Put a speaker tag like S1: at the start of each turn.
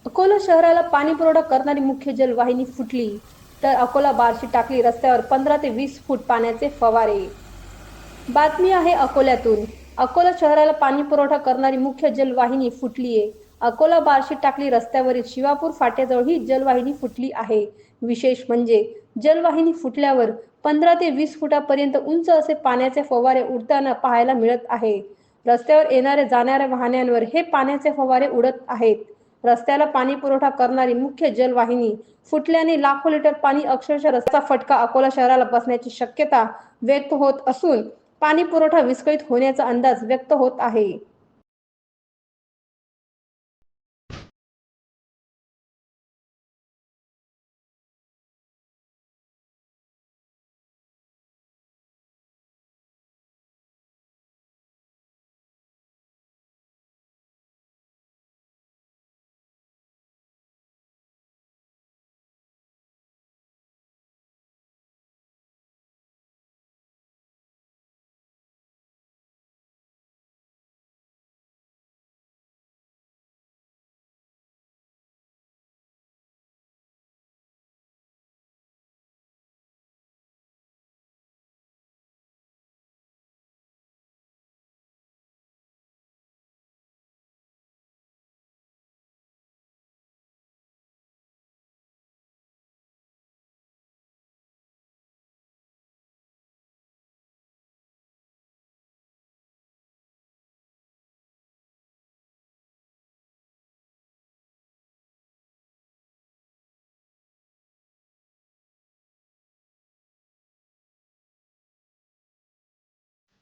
S1: अकोला शहराला पाणी पुरवठा करणारी मुख्य जलवाहिनी फुटली तर अकोला बार्शी टाकली रस्त्यावर 15 ते 20 फूट पाण्याचे फवारे। बातमी आहे अकोल्यातून। अकोला शहराला पाणी पुरवठा करणारी मुख्य जलवाहिनी फुटलीये। अकोला बार्शी टाकली रस्त्यावरील शिवापूर फाट्याजवळ ही जलवाहिनी फुटली आहे। विशेष म्हणजे जलवाहिनी फुटल्यावर 15 ते 20 फुटापर्यंत उंच असे पाण्याचे फवारे उडताना पाहायला मिळत आहे। रस्त्यावर येणाऱ्या जाणाऱ्या वाहनांवर हे पाण्याचे फवारे उडत आहेत। रस्त्याला पाणी पुरवठा करणारी मुख्य जलवाहिनी फुटल्याने लाखो लिटर पाणी अक्षरशः रस्त्याचा फटका अकोला शहराला बसण्याची शक्यता व्यक्त होत असून पाणी पुरवठा विस्कळीत होण्याचा अंदाज व्यक्त होत आहे।